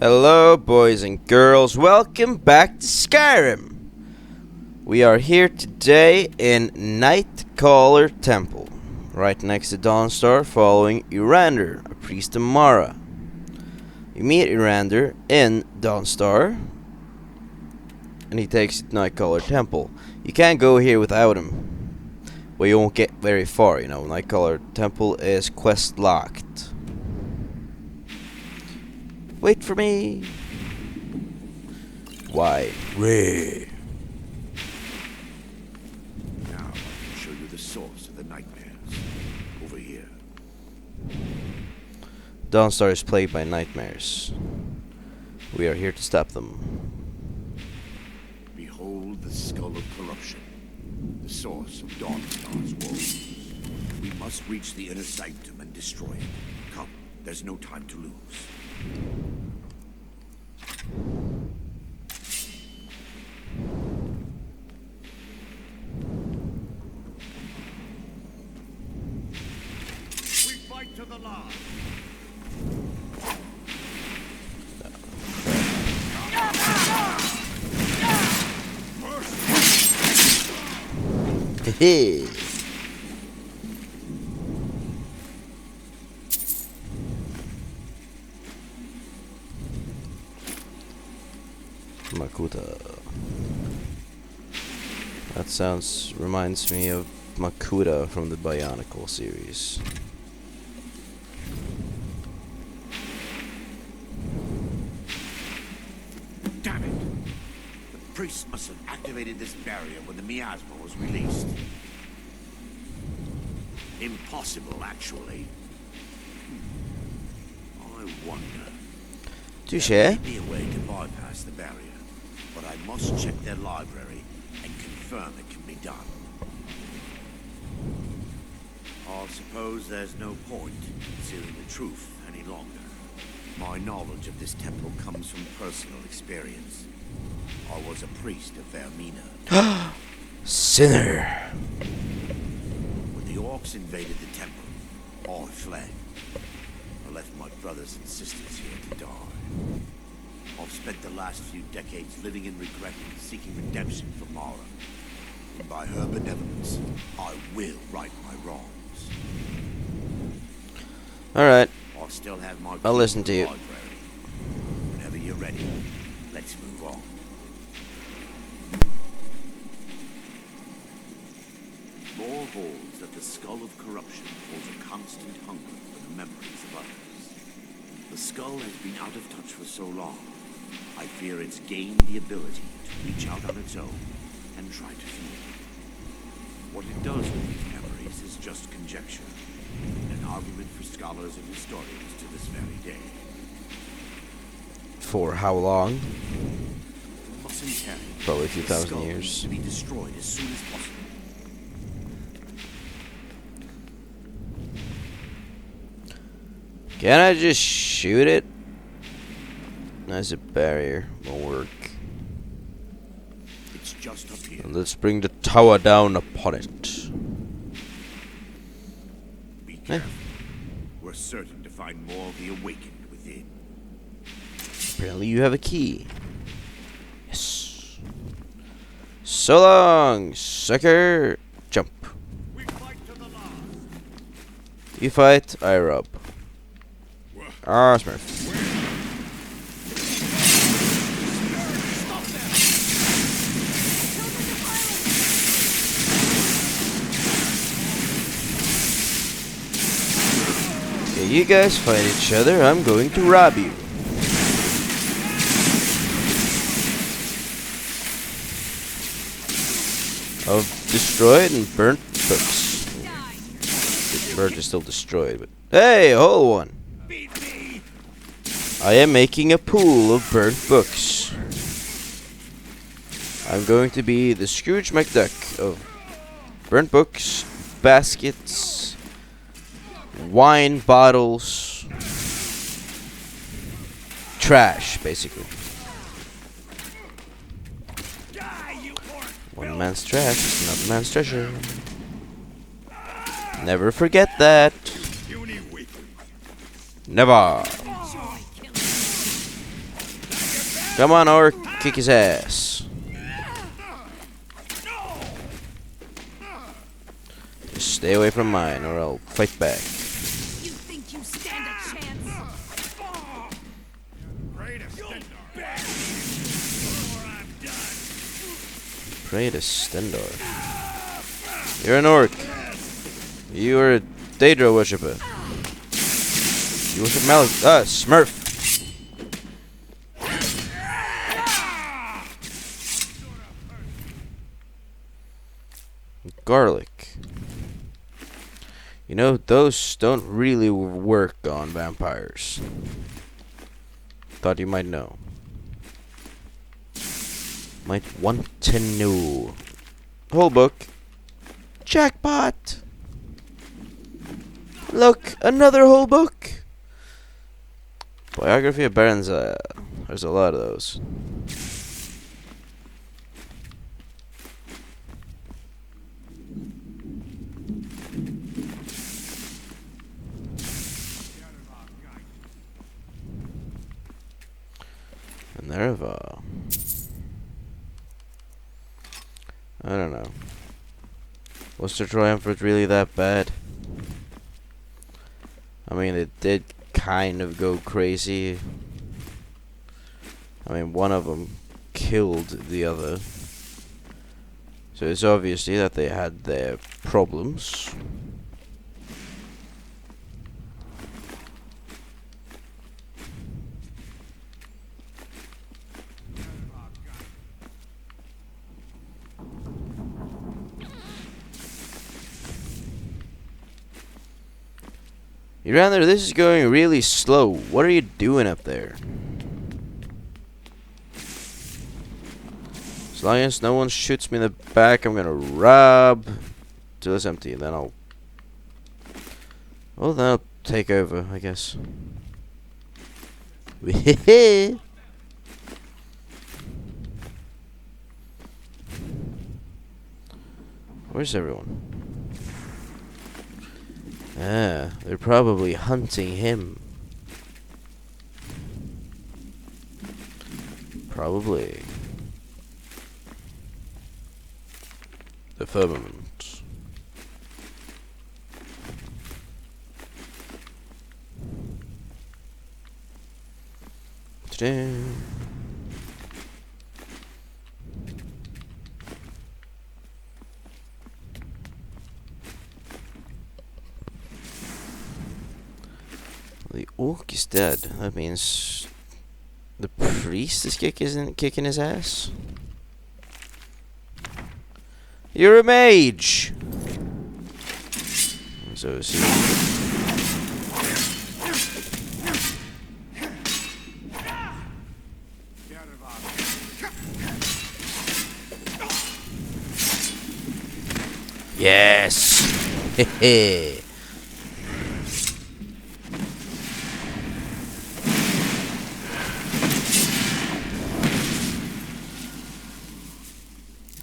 Hello, boys and girls. Welcome back to Skyrim. We are here today in Nightcaller Temple, right next to Dawnstar, following Irander, a priest of Mara. You meet Irander in Dawnstar, and he takes you to Nightcaller Temple. You can't go here without him, but you won't get very far. You know, Nightcaller Temple is quest locked. Wait for me. Why? Ray. Now I can show you the source of the nightmares. Over here. Dawnstar is plagued by nightmares. We are here to stop them. Behold the skull of corruption, the source of Dawnstar's woes. We must reach the inner sanctum and destroy it. Come, there's no time to lose. We fight to the last. Hehe. Makuta. That reminds me of Makuta from the Bionicle series. Damn it! The priest must have activated this barrier when the miasma was released. Impossible, actually. I wonder. Touche. There may be a way to bypass the barrier, but I must check their library and confirm it can be done. I suppose there's no point in concealing the truth any longer. My knowledge of this temple comes from personal experience. I was a priest of Vermina. Sinner. When the orcs invaded the temple, I fled. I left my brothers and sisters here to die. I've spent the last few decades living in regret and seeking redemption from Mara. And by her benevolence, I will right my wrongs. Alright, I still have my I'll listen to you. library. Whenever you're ready, let's move on. Lore holds that the skull of corruption holds a constant hunger for the memories of others. The skull has been out of touch for so long, I fear it's gained the ability to reach out on its own and try to feel. What it does with these memories is just conjecture, an argument for scholars and historians to this very day. For how long? Mustn't carry. Probably a few The thousand skull years. needs to be destroyed as soon as possible. Can I just shoot it? That's a barrier. Won't work. It's just up here. Let's bring the tower down upon it. Be careful. We're certain to find more of the awakened within. Apparently you have a key. Yes. So long, sucker. Jump. We fight to the last. You fight, I rob. Ah, Smurf. Okay, you guys fight each other. I'm going to rob you. Of destroyed and burnt books. The bird is still destroyed, but hey, a whole one. I am making a pool of burnt books. I'm going to be the Scrooge McDuck of burnt books, baskets, wine bottles, trash, basically. One man's trash is another man's treasure. Never forget that. Never. Come on, orc, kick his ass. Just stay away from mine, or I'll fight back. You think you stand a chance? Pray to Stendor. You're an orc. You are a Daedra worshipper. You worship Smurf. Garlic. You know, those don't really work on vampires. Thought you might know. Might want to know. Whole book. Jackpot! Look, another whole book! Biography of Baron Zaya. There's a lot of those. Minerva. I don't know. Was the Triumvirate really that bad? I mean, it did kind of go crazy. I mean, one of them killed the other. So it's obviously that they had their problems. Irander, this is going really slow. What are you doing up there? As long as no one shoots me in the back, I'm gonna rob till it's empty, and then I'll... Well, then I'll take over, I guess. Where's everyone? Ah, they're probably hunting him. Probably. The firmament. Ta-da. The orc is dead. That means the priest is kicking his ass. You're a mage. So is he. Yes. Hehe.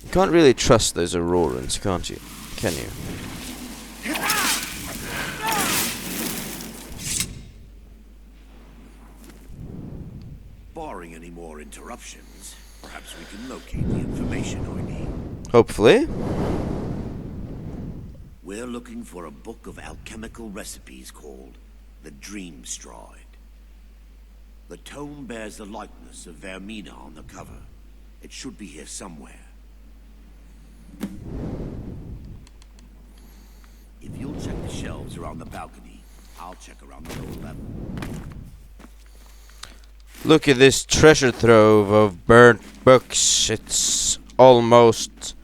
You can't really trust those Aurorans, can't you? Can you? Barring any more interruptions, perhaps we can locate the information I need. Hopefully. We're looking for a book of alchemical recipes called the Dream Stride. The tome bears the likeness of Vermina on the cover. It should be here somewhere. If you'll check the shelves around the balcony, I'll check around the lower level. Look at this treasure trove of burnt books. It's almost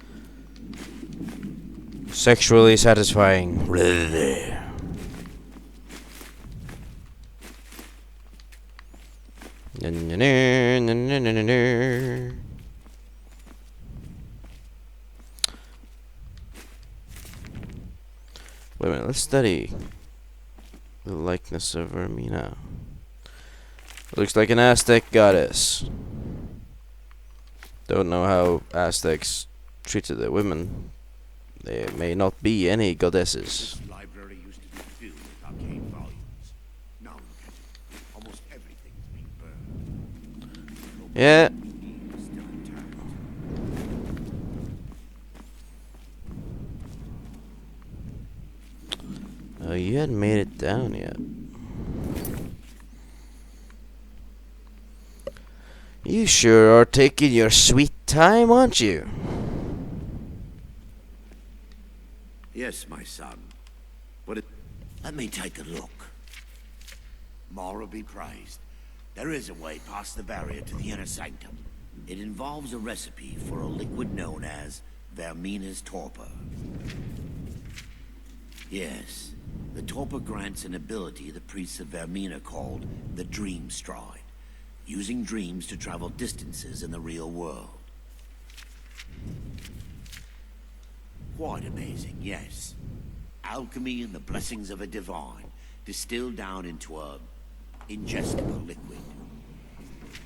sexually satisfying. Wait a minute, let's study the likeness of Vermina. Looks like an Aztec goddess. Don't know how Aztecs treated their women. There may not be any goddesses. This library used to be filled with arcane volumes. Now look at it. Almost everything's been burned. No Yeah. Still intact. Oh, you hadn't made it down yet. You sure are taking your sweet time, aren't you? Yes, my son. Let me take a look. Mara be praised. There is a way past the barrier to the inner sanctum. It involves a recipe for a liquid known as Vermina's torpor. Yes, the torpor grants an ability the priests of Vermina called the Dream Stride, using dreams to travel distances in the real world. Quite amazing, yes. Alchemy and the blessings of a divine, distilled down into a ingestible liquid.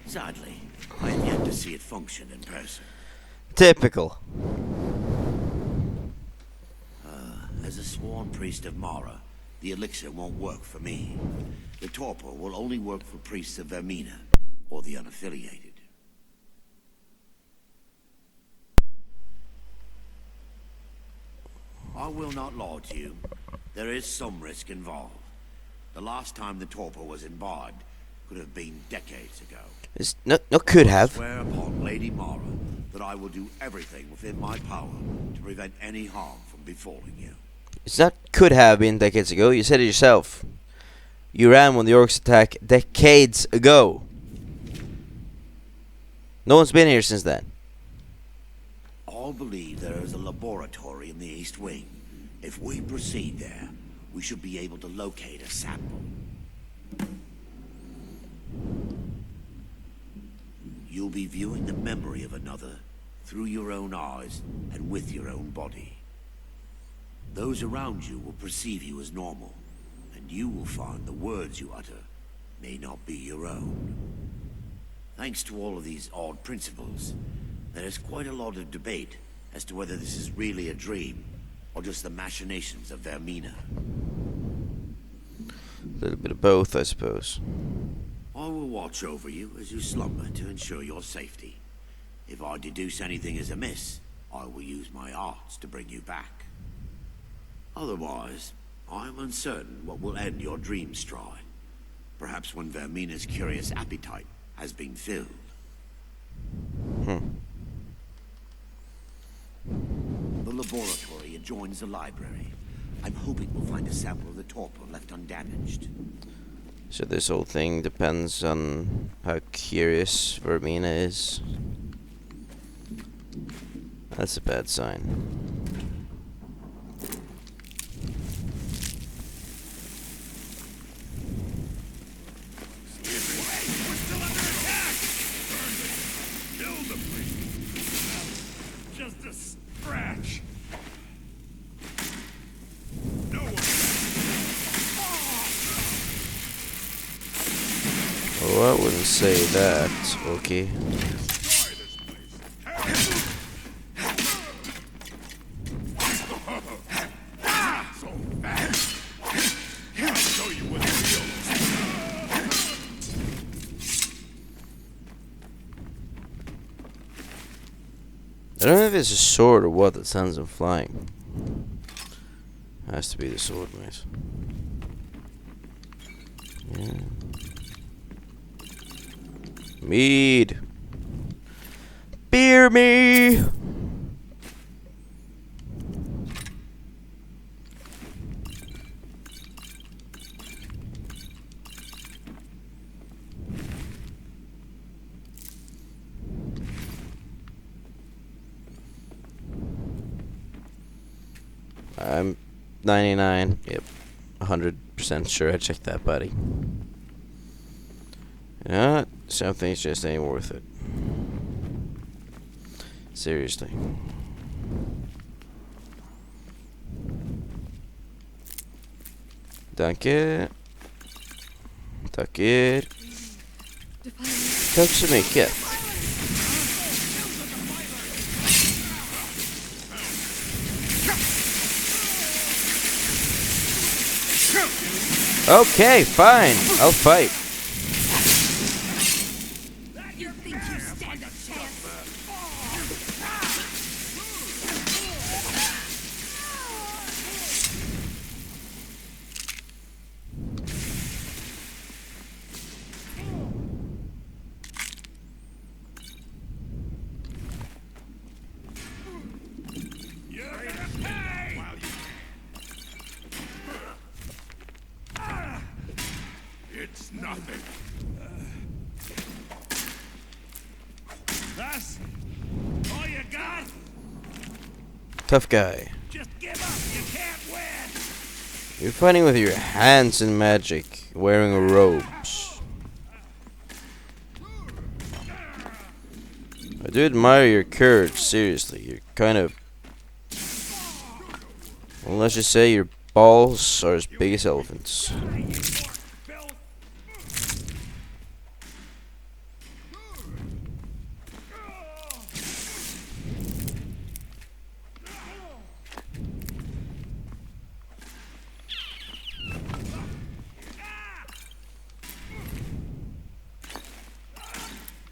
Sadly, I have yet to see it function in person. Typical. As a sworn priest of Mara, the elixir won't work for me. The torpor will only work for priests of Vermina, or the unaffiliated. I will not lie to you. There is some risk involved. The last time the torpor was imbibed could have been decades ago. It's no could I have. swear upon Lady Mara that I will do everything within my power to prevent any harm from befalling you. It's not could have been decades ago. You said it yourself. You ran when the orcs attacked decades ago. No one's been here since then. All believe there is a laboratory in the East Wing. If we proceed there, we should be able to locate a sample. You'll be viewing the memory of another through your own eyes and with your own body. Those around you will perceive you as normal, and you will find the words you utter may not be your own. Thanks to all of these odd principles, there is quite a lot of debate as to whether this is really a dream or just the machinations of Vermina. A little bit of both, I suppose. I will watch over you as you slumber to ensure your safety. If I deduce anything is amiss, I will use my arts to bring you back. Otherwise, I am uncertain what will end your dream stride. Perhaps when Vermina's curious appetite has been filled. The laboratory adjoins the library. I'm hoping we'll find a sample of the torpor left undamaged. So this whole thing depends on how curious Vermina is. That's a bad sign. Oh, I wouldn't say that, okay. I don't know if it's a sword or what that sends him flying. Has to be the sword, mate. Yeah. Mead. Beer me. I'm 99, yep, 100% sure I checked that, buddy. Yeah, some things just ain't worth it. Seriously. Danke. Tackar. Tack så mycket. Okay, fine. I'll fight. You think you stand a chance? You're gonna pay! It's nothing. That's all you got? Tough guy. Just give up. You can't win. You're fighting with your hands and magic, wearing robes. I do admire your courage, seriously. You're kind of... Well, let's just say your balls are as big as elephants.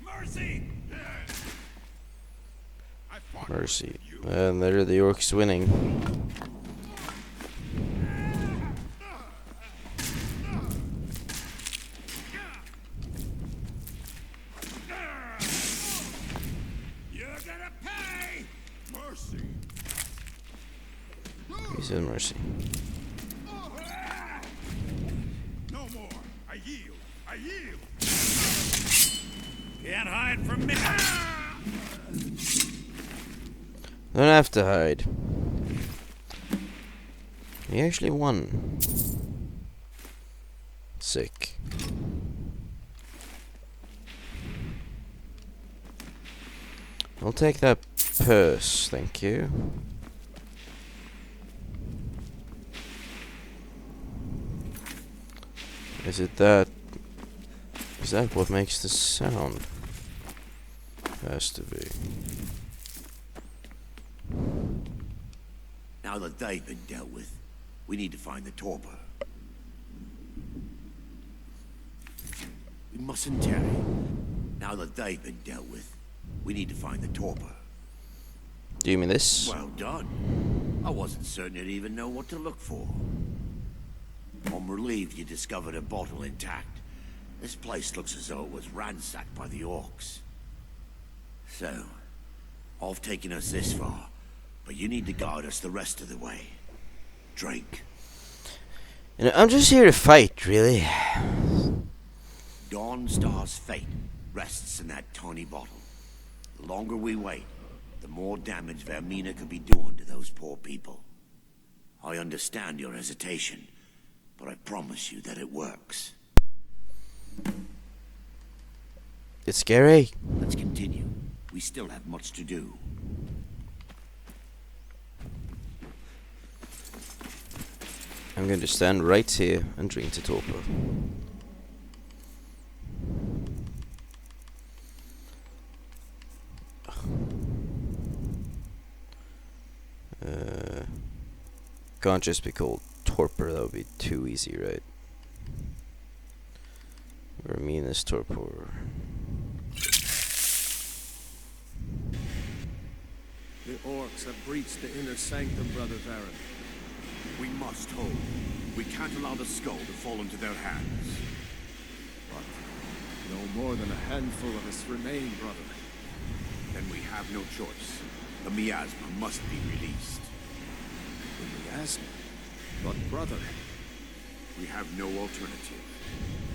Mercy! Mercy. And there are the orcs winning. You're gonna pay! Mercy! He said mercy. No more! I yield! I yield! Can't hide from me! Don't have to hide. He actually won. Sick. I'll take that purse, thank you. Is it that? Is that what makes the sound? Has to be. Now that they've been dealt with, we need to find the torpor. We mustn't tarry. Now that they've been dealt with, we need to find the torpor. Do you mean this? Well done. I wasn't certain you'd even know what to look for. I'm relieved you discovered a bottle intact. This place looks as though it was ransacked by the orcs. So, I've taken us this far, but you need to guide us the rest of the way. Drink. You know, I'm just here to fight, really. Dawnstar's fate rests in that tiny bottle. The longer we wait, the more damage Vermina could be doing to those poor people. I understand your hesitation, but I promise you that it works. It's scary. Let's continue. We still have much to do. I'm going to stand right here and drink the torpor. Can't just be called torpor, that would be too easy, right? Vermina's torpor. The orcs have breached the inner sanctum, Brother Varen. We must hold. We can't allow the skull to fall into their hands. But no more than a handful of us remain, brother. Then we have no choice. The miasma must be released. The miasma? But brother, We have no alternative.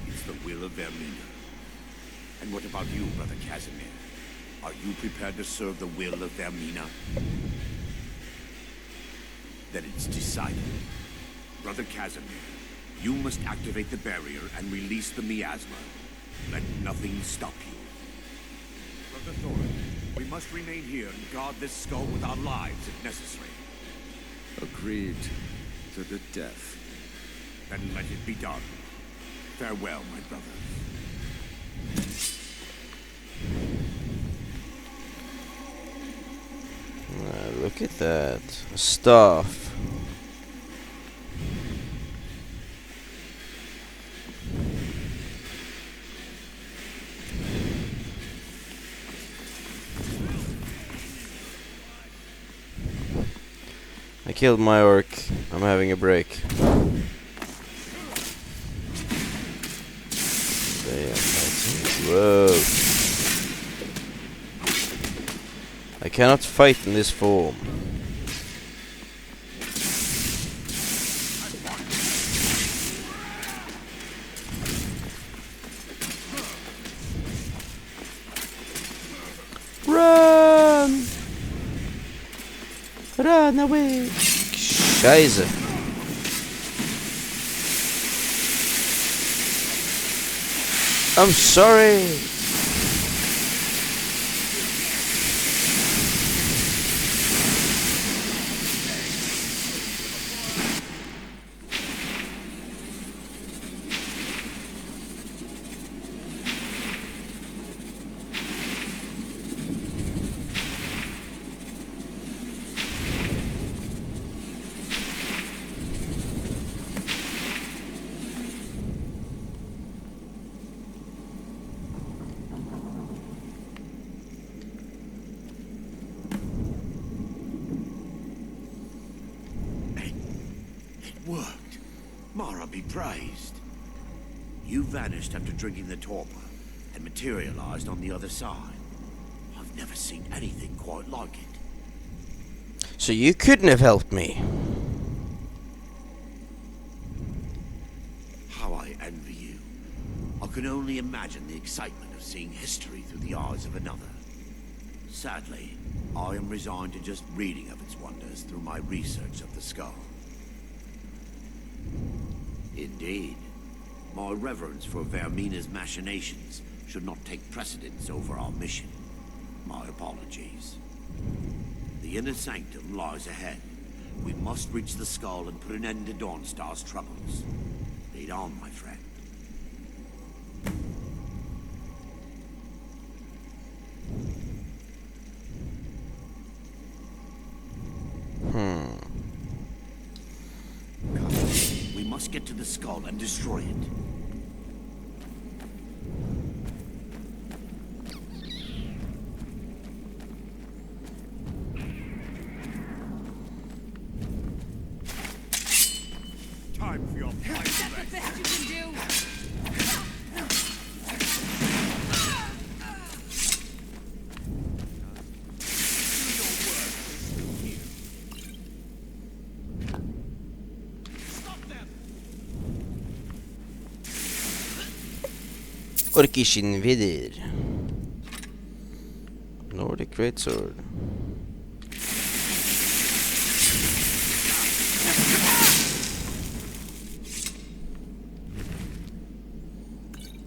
It's the will of Vermina. And what about you, Brother Casimir? Are you prepared to serve the will of Vermina? Then it's decided. Brother Casimir, you must activate the barrier and release the miasma. Let nothing stop you. Brother Thorin, we must remain here and guard this skull with our lives if necessary. agreed to the death. Then let it be done. Farewell, my brothers. Look at that. A staff. killed my orc. I'm having a break. They are fighting. Whoa. I cannot fight in this form. Run! Run away! Scheiße. I'm sorry. Worked. Mara be praised. You vanished after drinking the torpor and materialized on the other side. I've never seen anything quite like it. So you couldn't have helped me. How I envy you. I can only imagine the excitement of seeing history through the eyes of another. Sadly, I am resigned to just reading of its wonders through my research of the skull. Indeed. My reverence for Vermina's machinations should not take precedence over our mission. My apologies. The inner sanctum lies ahead. We must reach the skull and put an end to Dawnstar's troubles. Lead on, my friend. We must get to the skull and destroy it. Time for your fight. That's the best you can do. Orkish invader. Nordic greatsword.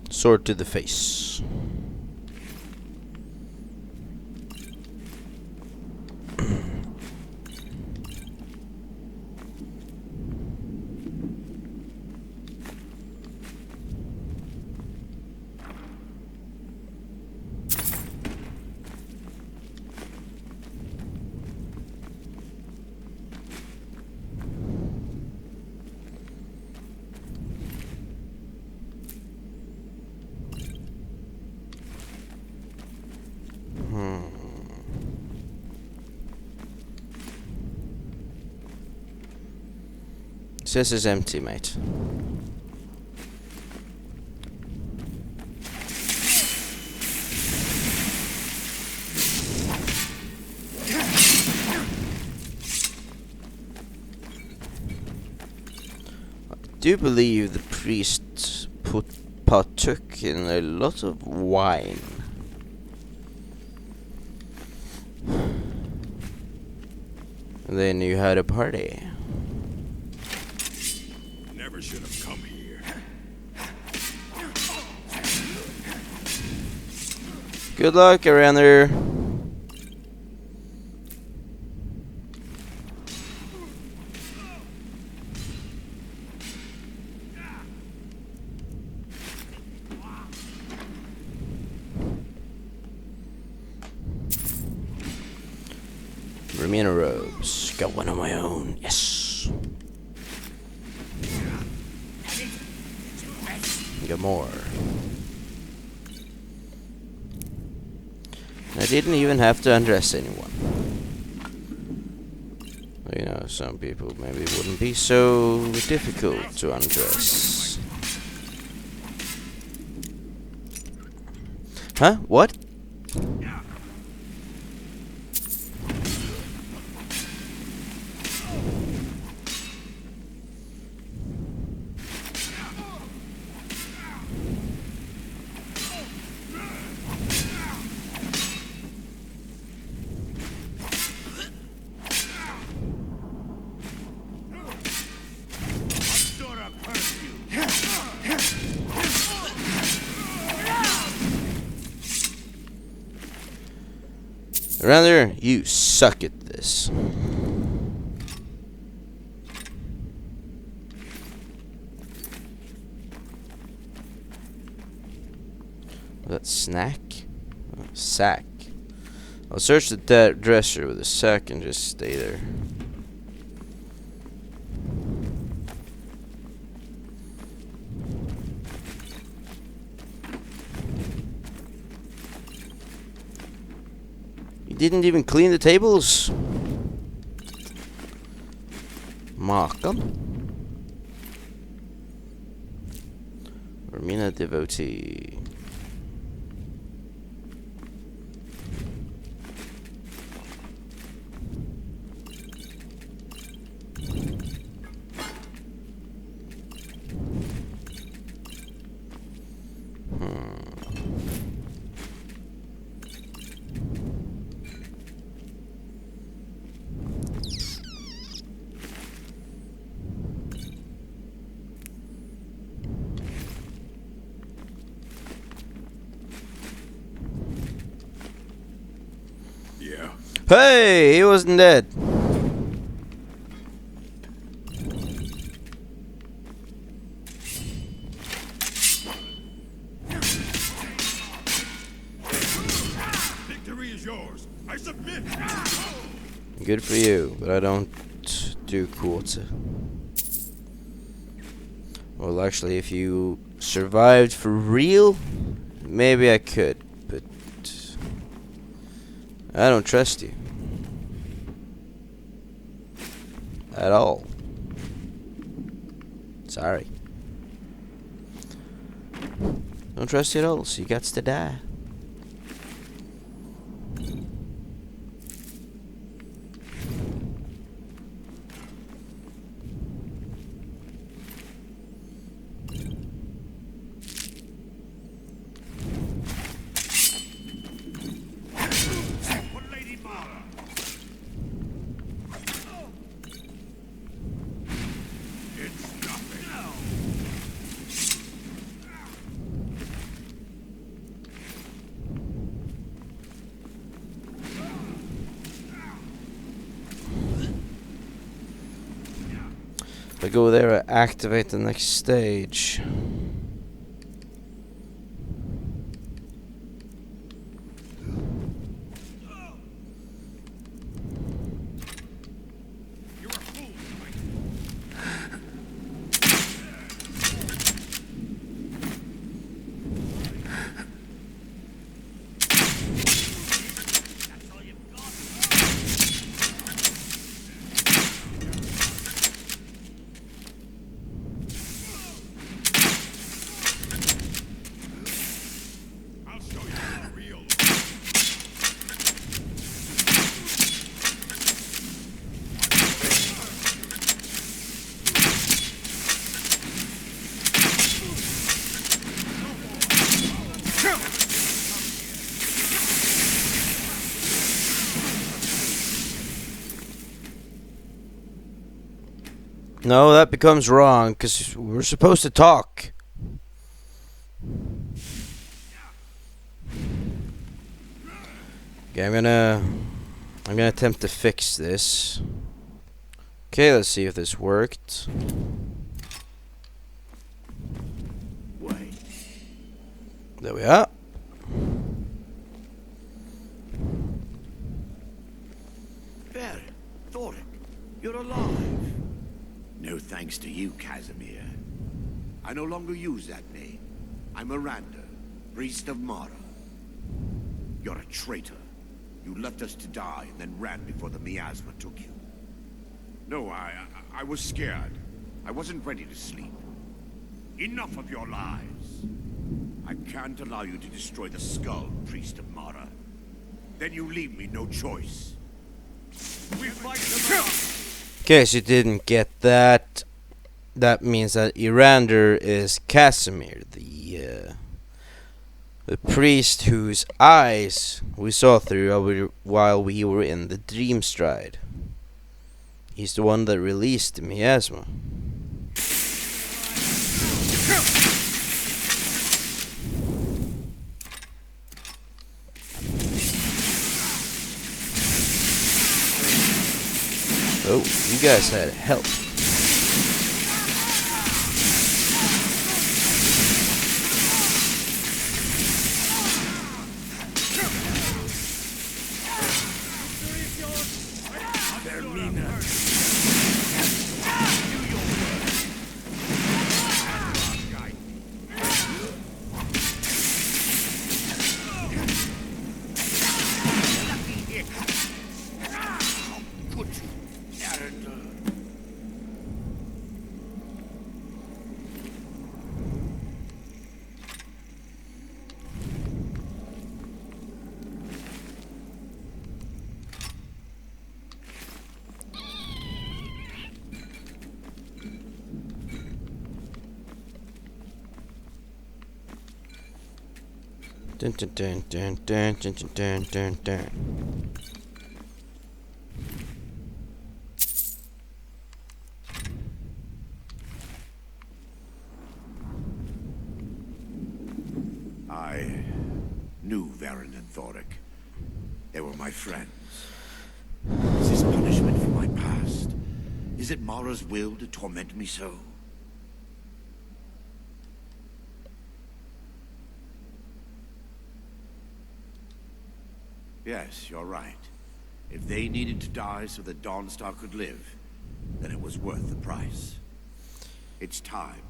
Sword to the face. This is empty, mate. I do believe the priest partook in a lot of wine. And they knew how to party. Never should have come here. Good luck around there. Remina robes. Got one of my own. Yes. Got more. I didn't even have to undress anyone. You know, some people maybe it wouldn't be so difficult to undress. Huh? What? Rather, you suck at this. That snack? Oh, sack. I'll search the dresser with a sack and just stay there. Didn't even clean the tables. Markham. Romina devotee. Hey, he wasn't dead. Victory is yours. I submit. Good for you, but I don't do quarter. Well, actually, if you survived for real, maybe I could, but I don't trust you. At all. Sorry. Don't trust you at all, so you got to die. If I go there, I activate the next stage. No, that becomes wrong, because we're supposed to talk. Okay, I'm gonna attempt to fix this. Okay, let's see if this worked. Wait. There we are. There, Thoric, you're alive. No thanks to you, Casimir. I no longer use that name. I'm Miranda, priest of Mara. You're a traitor. You left us to die and then ran before the miasma took you. No, I was scared. I wasn't ready to sleep. Enough of your lies. I can't allow you to destroy the skull, Priest of Mara. Then you leave me no choice. We fight to In case you didn't get that, that means that Irander is Casimir, the priest whose eyes we saw through while we were in the Dream Stride. He's the one that released the miasma. Oh, you guys had help. Dun dun dun dun dun dun dun dun dun. I knew Varen and Thoric. They were my friends. Is this punishment for my past? Is it Mara's will to torment me so? Yes, you're right. If they needed to die so that Dawnstar could live, then it was worth the price. It's time.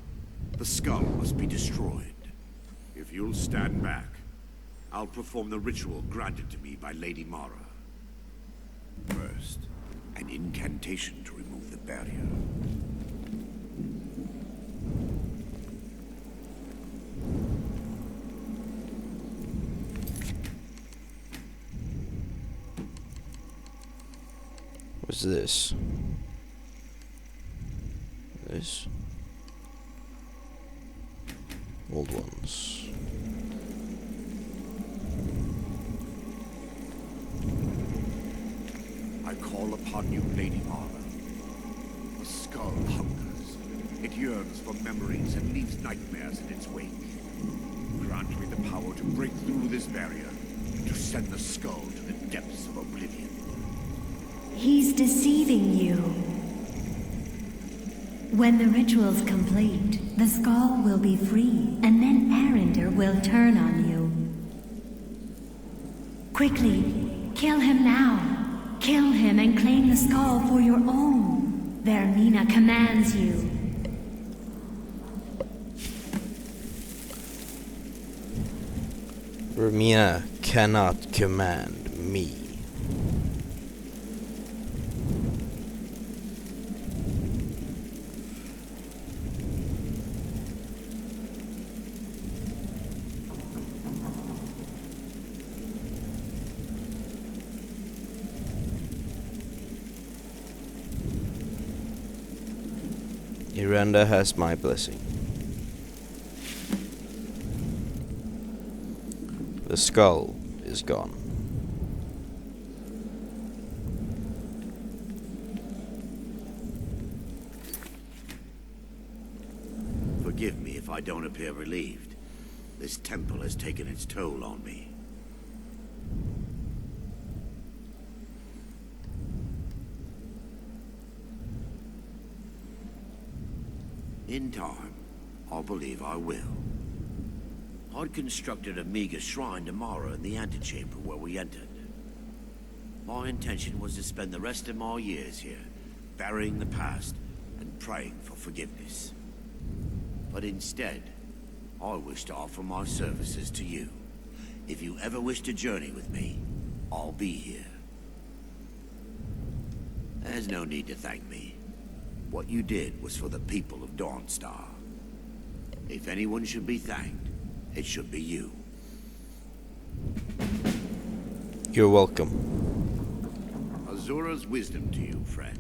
The skull must be destroyed. If you'll stand back, I'll perform the ritual granted to me by Lady Mara. First, an incantation to remove the barrier. What's this? This? Old ones. I call upon you, Lady Mara. The skull hungers. It yearns for memories and leaves nightmares in its wake. Grant me the power to break through this barrier, to send the skull to the depths of oblivion. He's deceiving you. When the ritual's complete, the skull will be free, and then Arinder will turn on you. Quickly, kill him now. Kill him and claim the skull for your own. Vermina commands you. Vermina cannot command me. Iranda has my blessing. The skull is gone. Forgive me if I don't appear relieved. This temple has taken its toll on me. In time, I'll believe I will. I'd constructed a meager shrine to Mara in the antechamber where we entered. My intention was to spend the rest of my years here, burying the past and praying for forgiveness. But instead, I wish to offer my services to you. If you ever wish to journey with me, I'll be here. There's no need to thank me. What you did was for the people of Dawnstar. If anyone should be thanked, it should be you. You're welcome. Azura's wisdom to you, friend.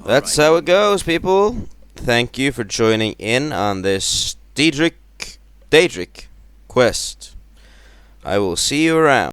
That's how it goes, people. Thank you for joining in on this Daedric quest. I will see you around.